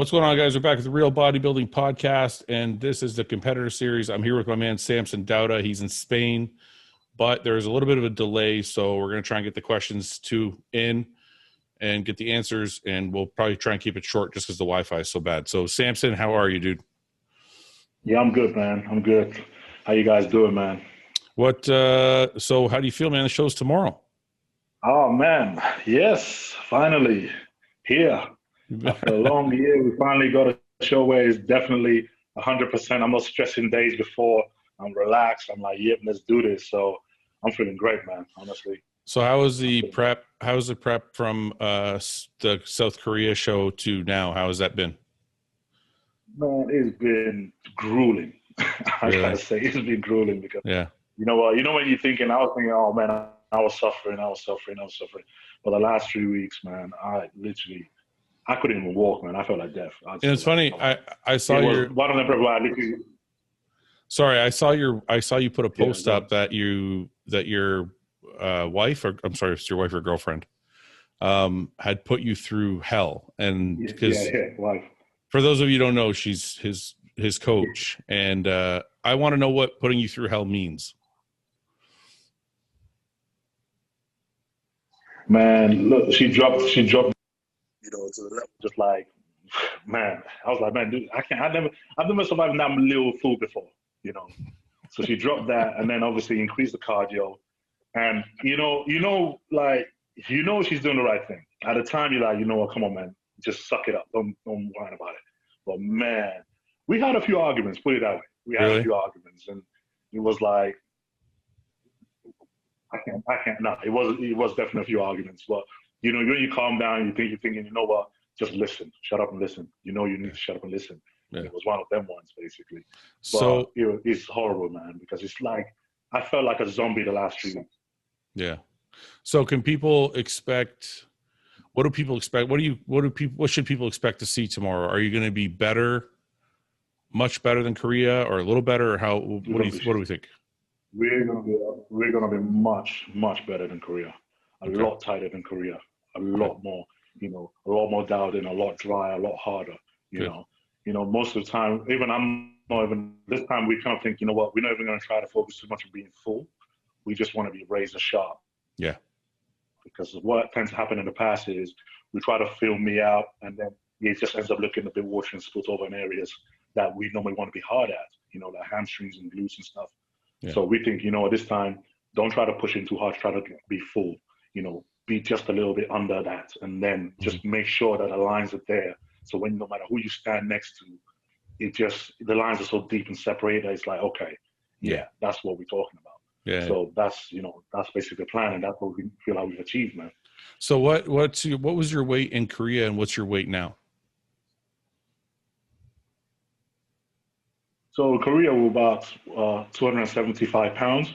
What's going on, guys? We're back at the Real Bodybuilding Podcast, and this is the competitor series. I'm here with my man, Samson Dauda. He's in Spain, but there's a little bit of a delay, so we're going to try and get the questions in and get the answers, and we'll probably try and keep it short just because the Wi-Fi is so bad. So, Samson, how are you, dude? Yeah, I'm good, man. I'm good. How you guys doing, man? So how do you feel, man? The show's tomorrow. Oh, man. Yes, finally. Here. After a long year, we finally got a show where it's definitely 100%. I'm not stressing days before. I'm relaxed. I'm like, yep, let's do this. So I'm feeling great, man, honestly. So how was the prep? How was the prep from the South Korea show to now? How has that been? Man, it's been grueling. I Really? gotta say, it's been grueling because Yeah. you know what? You know when you're thinking, I was thinking, oh man, I was suffering. But the last 3 weeks, man, I couldn't even walk, man. I felt like death. And it's funny. I saw your one of them. Literally, sorry. I saw you put a post up that your wife, or I'm sorry, if it's your wife or girlfriend, had put you through hell, and because wife. For those of you who don't know, she's his coach, and I want to know what putting you through hell means. Man, look, she dropped, you know, to the level, just like, man, I was like, man, dude, I've never survived that little food before, you know. So she dropped that, and then obviously increased the cardio, and like, she's doing the right thing. At the time, you're like, you know what, come on, man, just suck it up, don't whine about it. But man, we had a few arguments, put it that way. We had a few arguments, and it was like, I can't. No, it was definitely a few arguments. But when you calm down, you're thinking, you know what? Just listen. Shut up and listen. You need to shut up and listen. Yeah. It was one of them ones, basically. But so it's horrible, man, because it's like I felt like a zombie the last 3 weeks. Yeah. So can people expect? What do people expect? What should people expect to see tomorrow? Are you going to be better, much better than Korea, or a little better? Or how? What do we think? We're gonna be much better than Korea. A lot tighter than Korea. A lot more, a lot more dialed in, a lot drier, a lot harder. You know, most of the time, this time we kind of think, you know what, we're not even gonna try to focus too much on being full. We just want to be razor sharp. Yeah. Because what tends to happen in the past is we try to fill me out, and then it just ends up looking a bit watery and split over in areas that we normally want to be hard at, like hamstrings and glutes and stuff. Yeah. So we think, this time, don't try to push in too hard, try to be full, be just a little bit under that, and then just make sure that the lines are there. So no matter who you stand next to, the lines are so deep and separated, it's like, okay, yeah, that's what we're talking about. Yeah. So that's basically the plan, and that's what we feel like we've achieved, man. So what was your weight in Korea, and what's your weight now? So Korea were about 275 pounds.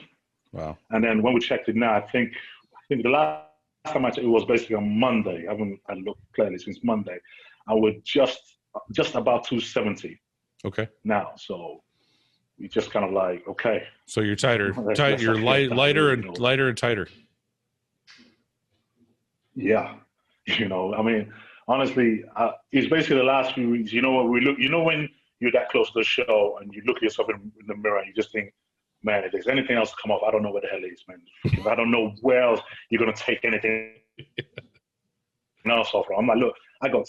Wow. And then when we checked it now, I think the last time I checked, it was basically on Monday. I haven't looked clearly since Monday. I was just about 270. Okay. Now, so we just kind of like, okay. So you're tighter. You're lighter and tighter. Yeah. I mean, honestly, it's basically the last few weeks. You know what we look. When you're that close to the show and you look at yourself in the mirror and you just think, man, if there's anything else to come off, I don't know where the hell it is, man. I don't know where else you're going to take anything else off. I'm like, look, I got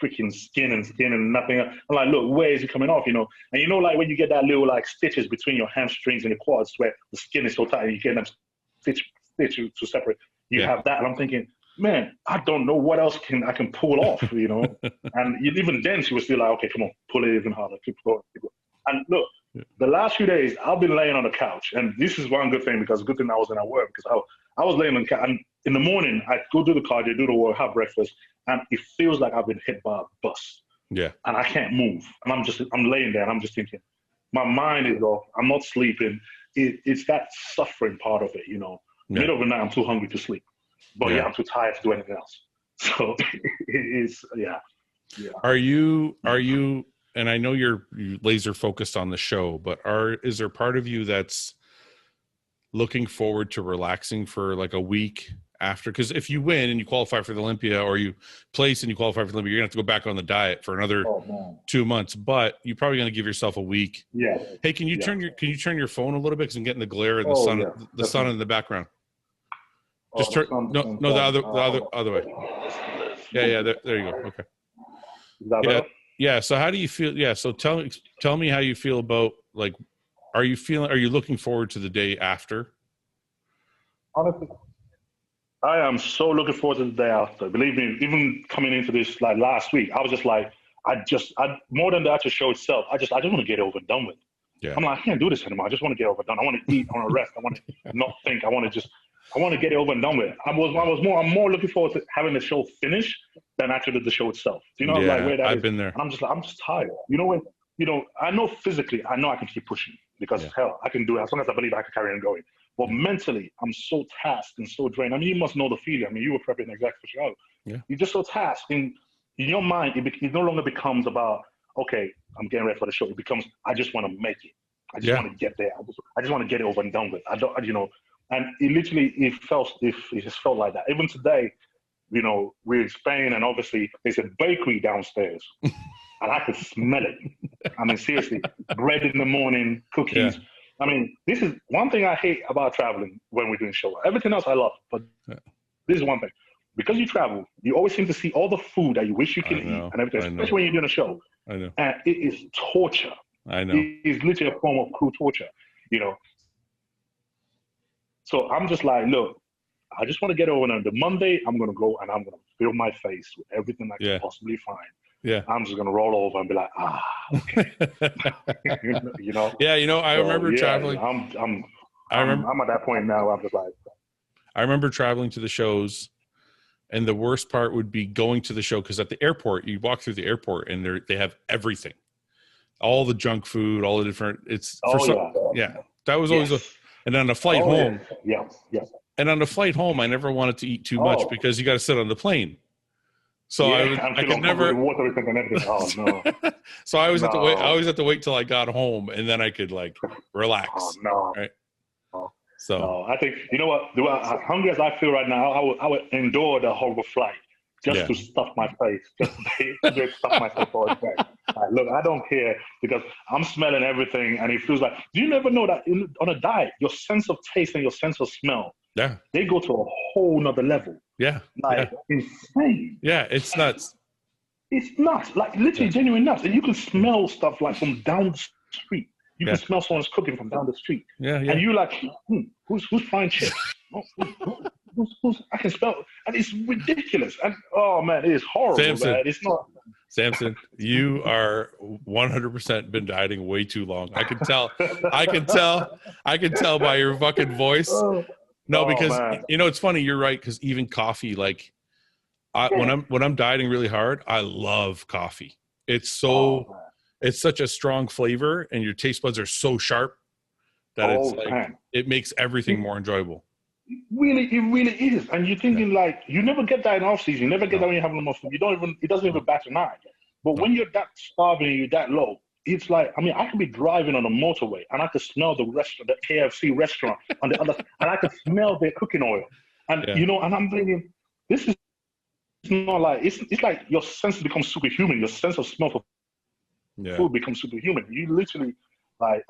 freaking skin and nothing else. I'm like, look, where is it coming off, And like when you get that little like stitches between your hamstrings and your quads where the skin is so tight and you get them stitch to separate, you have that. And I'm thinking, man, I don't know what else I can pull off, And even then, she was still like, okay, come on, pull it even harder, keep going. And look, the last few days, I've been laying on the couch, and this is one good thing, because good thing I was in at work, because I was laying on the couch, and in the morning, I'd go do the cardio, do the work, have breakfast, and it feels like I've been hit by a bus. Yeah. And I can't move, and I'm laying there, and I'm just thinking, my mind is off, I'm not sleeping. It's that suffering part of it, Middle of the night, I'm too hungry to sleep. But I'm too tired to do anything else. So it is, yeah. Are you? And I know you're laser focused on the show, but is there part of you that's looking forward to relaxing for like a week after? Because if you win and you qualify for the Olympia, or you place and you qualify for the Olympia, you're gonna have to go back on the diet for another 2 months. But you're probably gonna give yourself a week. Yeah. Hey, can you turn your phone a little bit, because I'm getting the glare and the sun in the background. Just turn the other way. Yeah, there you go. Okay. Is that better? Yeah. So how do you feel? Yeah. So tell me how you feel about, like, are you looking forward to the day after? Honestly, I am so looking forward to the day after. Believe me, even coming into this, like, last week, I was just like, I more than the actual show itself, I just want to get it over and done with. Yeah. I'm like, I can't do this anymore. I just want to get over and done. I want to eat. I want to rest. I want to not think. I want to get it over and done with. I'm more looking forward to having the show finish than actually the show itself. Do you know, like, where that I've is? been there. And I'm just tired. I know physically, I know I can keep pushing, because hell, I can do it as long as I believe I can carry on going. But mentally, I'm so tasked and so drained. I mean, you must know the feeling. I mean, you were prepping exactly for show. Yeah. You're just so tasked. In your mind, it no longer becomes about, okay, I'm getting ready for the show. It becomes, I just want to make it. I just want to get there. I just want to get it over and done with. And it literally, it just felt like that. Even today, we're in Spain, and obviously there's a bakery downstairs, and I could smell it. I mean, seriously, bread in the morning, cookies. Yeah. I mean, this is one thing I hate about traveling when we're doing show. Everything else I love, but this is one thing. Because you travel, you always seem to see all the food that you wish you could eat and everything, especially when you're doing a show. I know. And it is torture. I know. It is literally a form of cruel torture, So I'm just like, look, I just want to get over on the Monday. I'm going to go and I'm going to fill my face with everything I can possibly find. Yeah. I'm just going to roll over and be like, okay. Yeah, I remember traveling. I'm at that point now. I'm just like, I remember traveling to the shows, and the worst part would be going to the show, because at the airport, you walk through the airport and they have everything, all the junk food, all the different. That was always and on the flight home. And on the flight home, I never wanted to eat too much, because you got to sit on the plane. So I could never. Oh no! So I always have to wait. I always have to wait till I got home, and then I could, like, relax. Oh no! Right. So I think, you know what? Hungry as I feel right now, I would endure the horrible flight just to stuff my face, just to stuff myself all the time. Look, I don't care, because I'm smelling everything, and it feels like. Do you never know that on a diet, your sense of taste and your sense of smell, they go to a whole nother level. Yeah. Insane. Yeah, it's nuts. It's nuts, like literally genuine nuts. And you can smell stuff like from down the street. You can smell someone's cooking from down the street. Yeah. And you're like, who's frying chips? I can smell it. And it's ridiculous. And oh man, it is horrible. Samson, man. It's not. Samson, you are 100% been dieting way too long. I can tell. I can tell by your fucking voice. No, because it's funny. You're right. Because even coffee, like, when I'm dieting really hard, I love coffee. It's it's such a strong flavor, and your taste buds are so sharp that it makes everything more enjoyable. It really is. And you're thinking, like, you never get that in off season. You never get that when you're having enough food. It doesn't even bat an eye. But when you're that starving and you're that low, it's like, I mean, I could be driving on a motorway and I could smell the KFC restaurant on the other, and I could smell their cooking oil. And, and I'm thinking, this is not like, it's like your senses become superhuman. Your sense of smell for food becomes superhuman. You literally, like,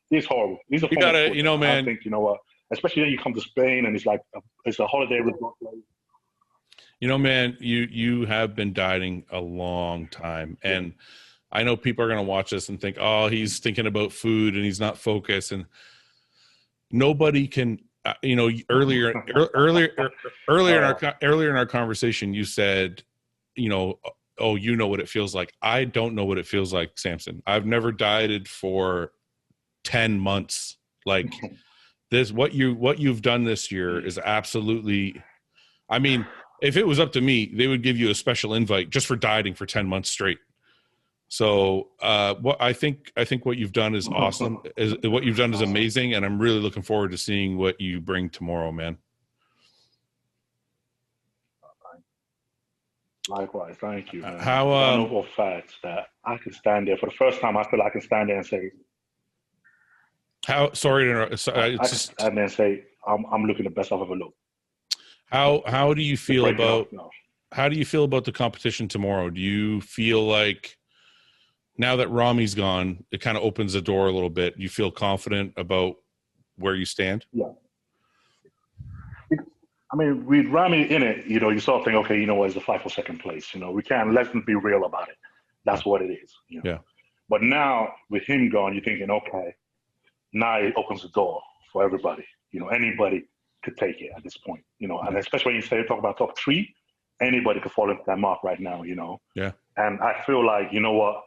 it's horrible. These are you gotta, man. I think, you know what, especially when you come to Spain and it's like, it's a holiday resort place. Man, you have been dieting a long time. And I know people are going to watch this and think, oh, he's thinking about food and he's not focused. And nobody can, earlier in our conversation, you said, oh, you know what it feels like. I don't know what it feels like, Samson. I've never dieted for 10 months. Like this, what you've done this year is absolutely, I mean, if it was up to me, they would give you a special invite just for dieting for 10 months straight. So what I think what you've done is awesome. What you've done is amazing, and I'm really looking forward to seeing what you bring tomorrow, man. Likewise, thank you, man. How I know for facts that I can stand there for the first time. I feel like I can stand there and say, "How sorry to interrupt." I can stand there and say, "I'm looking the best I've ever looked." How do you feel breaking about up, no. how do you feel about the competition tomorrow? Do you feel like now that Rami's gone, it kind of opens the door a little bit? You feel confident about where you stand? Yeah. I mean, with Rami in it, you sort of think, okay, what, it's a fight for second place. We can't, let's be real about it. That's what it is. Yeah. But now with him gone, you're thinking, okay, now it opens the door for everybody. Anybody could take it at this point. And especially when you talk about top three, anybody could fall into that mark right now. Yeah. And I feel like, what,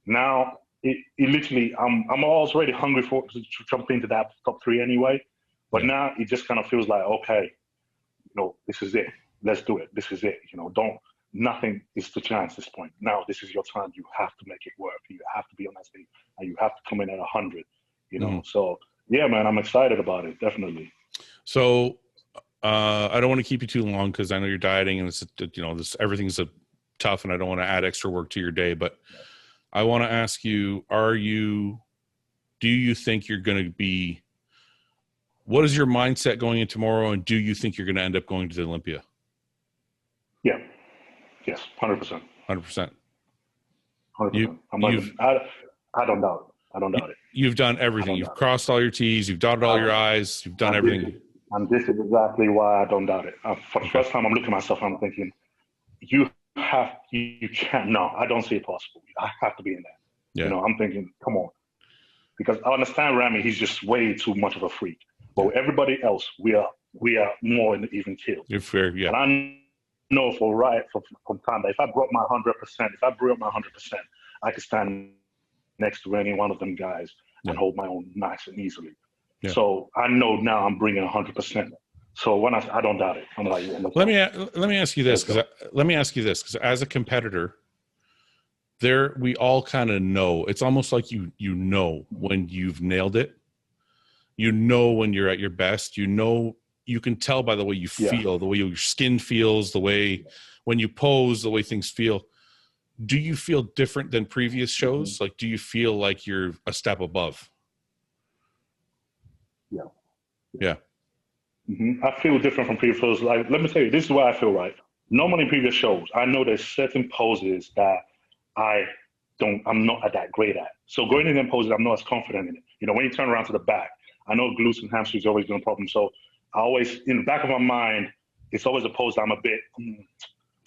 now it literally, I'm already hungry to jump into that top three anyway. But now it just kind of feels like, okay, this is it. Let's do it. This is it. Nothing is the chance at this point. Now this is your time. You have to make it work. You have to be on that stage, and you have to come in at 100. So yeah, man, I'm excited about it. Definitely. So I don't want to keep you too long because I know you're dieting and it's everything's tough, and I don't want to add extra work to your day. But I want to ask you: do you think you're going to be? What is your mindset going in tomorrow, and do you think you're going to end up going to the Olympia? Yeah. Yes. 100%. 100%. 100%. I don't doubt it. I don't doubt it. You've done everything. You've crossed all your T's. You've dotted all your I's. You've done everything. And this is exactly why I don't doubt it. For the first time, I'm looking at myself and I'm thinking, you can't. No, I don't see it possible. I have to be in there. Yeah. I'm thinking, come on. Because I understand Rami, he's just way too much of a freak. But with everybody else, we are more in the even keel. You're fair, yeah. And I know from time that if I brought my 100%, I could stand next to any one of them guys and hold my own nice and easily. Yeah. So I know now I'm bringing 100%. So when I don't doubt it. I'm like, let me ask you this, because as a competitor, we all kind of know. It's almost like you know when you've nailed it. When you're at your best. You can tell by the way you feel, the way your skin feels, the way when you pose, the way things feel. Do you feel different than previous shows? Like, do you feel like you're a step above? Yeah. Yeah. I feel different from previous shows. Like, let me tell you, this is why I feel right. Normally in previous shows, I know there's certain poses that I'm not that great at. So going in them poses, I'm not as confident in it. When you turn around to the back, I know glutes and hamstrings always been a problem. So I always, in the back of my mind, it's always a pose that I'm a bit,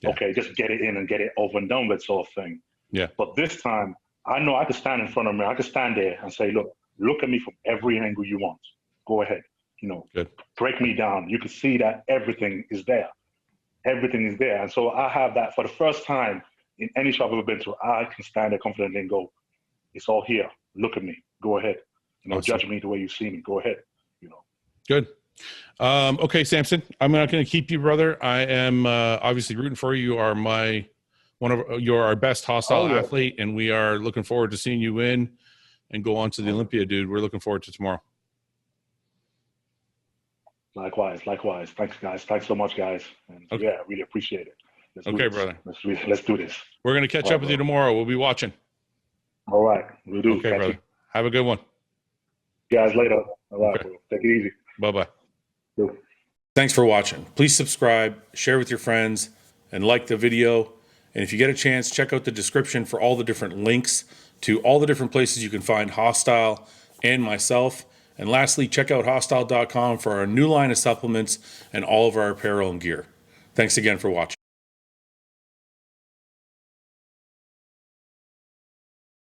okay, just get it in and get it over and done with sort of thing. Yeah. But this time, I know I could stand in front of me. I could stand there and say, look at me from every angle you want. Go ahead. Good. Break me down. You can see that everything is there. Everything is there. And so I have that for the first time in any show I've ever been to. I can stand there confidently and go, it's all here. Look at me. Go ahead. Awesome. Judge me the way you see me. Go ahead. Good. Okay, Samson, I'm not going to keep you, brother. I am obviously rooting for you. You're our best hostile athlete, and we are looking forward to seeing you win and go on to the Olympia, dude. We're looking forward to tomorrow. Likewise. Thanks, guys. Thanks so much, guys. And yeah, really appreciate it. Okay, brother. Let's do this. We're going to catch up with you tomorrow. We'll be watching. All right. We'll do. Okay, brother. Have a good one. Guys, later. All right, bro. Take it easy. Bye-bye. Cool. Thanks for watching. Please subscribe, share with your friends, and like the video. And if you get a chance, check out the description for all the different links to all the different places you can find Hostile and myself. And lastly, check out hostile.com for our new line of supplements and all of our apparel and gear. Thanks again for watching.